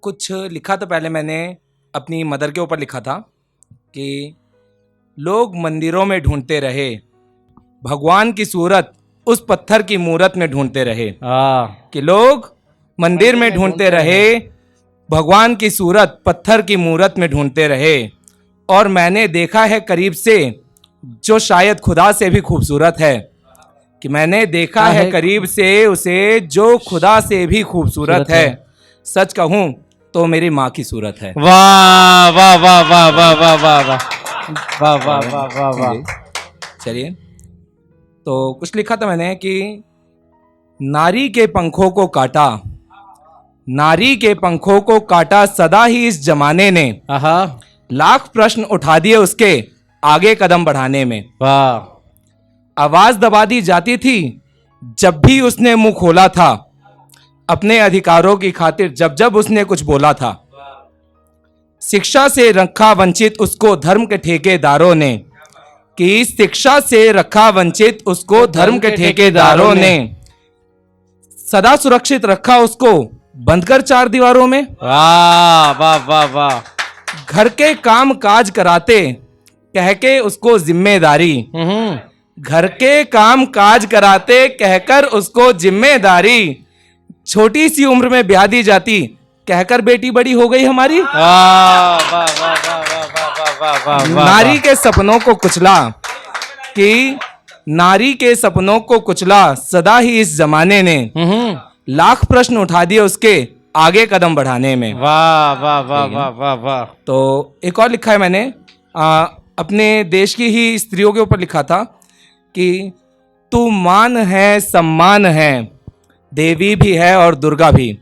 कुछ लिखा था पहले मैंने अपनी मदर के ऊपर लिखा था कि लोग मंदिरों में ढूंढते रहे भगवान की सूरत उस पत्थर की मूरत में ढूंढते रहे। कि लोग मंदिर में ढूंढते रहे भगवान की सूरत पत्थर की मूरत में ढूंढते रहे, और मैंने देखा है करीब से जो शायद खुदा से भी खूबसूरत है। कि मैंने देखा है करीब से उसे जो खुदा से भी खूबसूरत है। सच कहूं तो मेरी माँ की सूरत है। वाह वाह वाह वाह वाह वाह वाह वाह वाह वाह वाह वाह वाह। चलिए, तो कुछ लिखा था मैंने कि नारी के पंखों को काटा, नारी के पंखों को काटा सदा ही इस जमाने ने, लाख प्रश्न उठा दिए उसके आगे कदम बढ़ाने में। वाह। आवाज दबा दी जाती थी जब भी उसने मुंह खोला था, अपने अधिकारों की खातिर जब जब उसने कुछ बोला था। शिक्षा से रखा वंचित उसको धर्म के ठेकेदारों ने, कि शिक्षा से रखा वंचित उसको धर्म के ठेकेदारों ने, सदा सुरक्षित रखा उसको बंद कर चार दीवारों में। वाह वाह वाह वाह। घर के काम काज कराते कह के उसको जिम्मेदारी, घर के काम काज कराते कहकर उसको जिम्मेदारी, छोटी सी उम्र में ब्याह दी जाती कहकर बेटी बड़ी हो गई हमारी। नारी के सपनों को कुचला, कि नारी के सपनों को कुचला सदा ही इस जमाने ने, लाख प्रश्न उठा दिए उसके आगे कदम बढ़ाने में। वाह वाह वाह वाह वाह वाह। तो एक और लिखा है मैंने अपने देश की ही स्त्रियों के ऊपर लिखा था कि तू मान है सम्मान है देवी भी है और दुर्गा भी,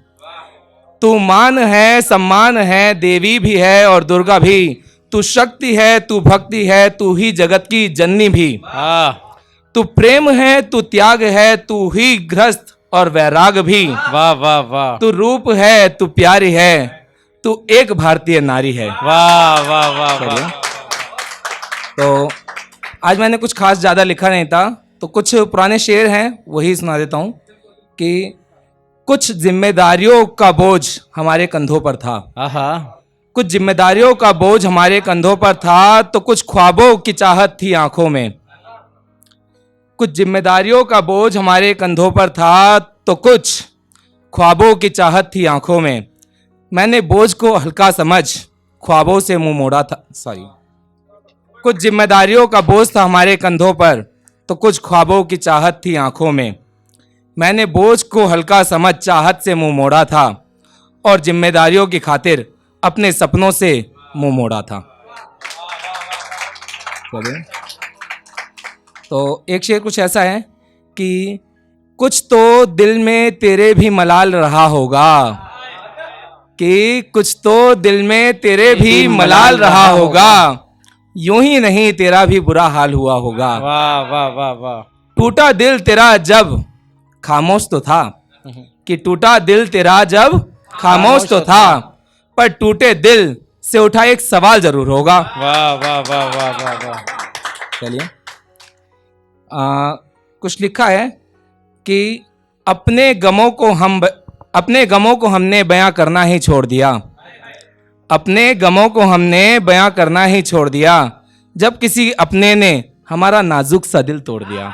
तू मान है सम्मान है देवी भी है और दुर्गा भी, तू शक्ति है तू भक्ति है तू ही जगत की जननी भी, तू प्रेम है तू त्याग है तू ही गृहस्थ और वैराग भी। वाह वाह वाह। तू रूप है तू प्यारी है तू एक भारतीय नारी है। वाह वाह वाह वाह। तो आज मैंने कुछ खास ज्यादा लिखा नहीं था, तो कुछ पुराने शेर हैं वही सुना देता हूं कि कुछ जिम्मेदारियों का बोझ हमारे कंधों पर था, कुछ जिम्मेदारियों का बोझ हमारे कंधों पर था, तो कुछ ख्वाबों की चाहत थी आंखों में। कुछ जिम्मेदारियों का बोझ हमारे कंधों पर था, तो कुछ ख्वाबों की चाहत थी आंखों में। मैंने बोझ को हल्का समझ ख्वाबों से मुंह मोड़ा था। कुछ जिम्मेदारियों का बोझ था हमारे कंधों पर, तो कुछ ख्वाबों की चाहत थी आंखों में। मैंने बोझ को हल्का समझ चाहत से मुंह मोड़ा था, और जिम्मेदारियों की खातिर अपने सपनों से मुंह मोड़ा था। तो एक शेर कुछ ऐसा है कि कुछ तो दिल में तेरे भी मलाल रहा होगा, कि कुछ तो दिल में तेरे भी मलाल रहा होगा, यूं ही नहीं तेरा भी बुरा हाल हुआ होगा। वाह वाह वाह वाह। टूटा दिल तेरा जब खामोश तो था, कि टूटा दिल तेरा जब खामोश तो था, पर टूटे दिल से उठा एक सवाल जरूर होगा। वाह वाह वाह वाह वाह वाह। चलिए, कुछ लिखा है कि अपने गमों को हमने बयां करना ही छोड़ दिया, अपने गमों को हमने बयां करना ही छोड़ दिया, जब किसी अपने ने हमारा नाजुक सा दिल तोड़ दिया।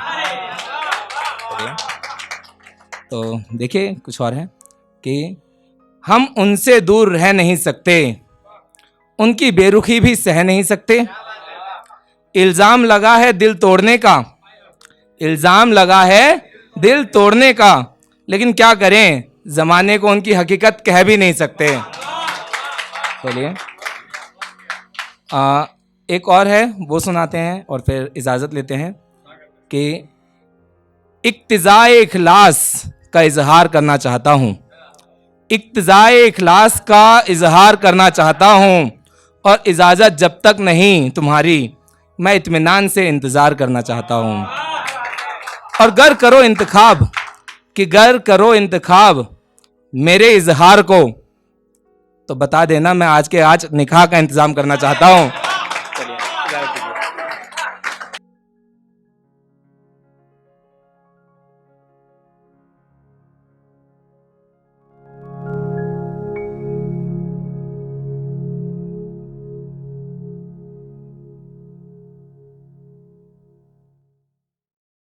तो देखिए कुछ और है कि हम उनसे दूर रह नहीं सकते, उनकी बेरुखी भी सह नहीं सकते। इल्जाम लगा है दिल तोड़ने का, इल्जाम लगा है दिल तोड़ने का, लेकिन क्या करें जमाने को उनकी हकीकत कह भी नहीं सकते। चलिए, एक और है वो सुनाते हैं और फिर इजाजत लेते हैं कि इक्तिज़ाए इखलास का इजहार करना चाहता हूँ, इक्तिज़ाए इखलास का इजहार करना चाहता हूँ, और इजाजत जब तक नहीं तुम्हारी मैं इत्मीनान से इंतजार करना चाहता हूँ। और गर करो इंतखाब, कि गर करो इंतखाब मेरे इजहार को, तो बता देना मैं आज के आज निकाह का इंतजाम करना चाहता हूँ।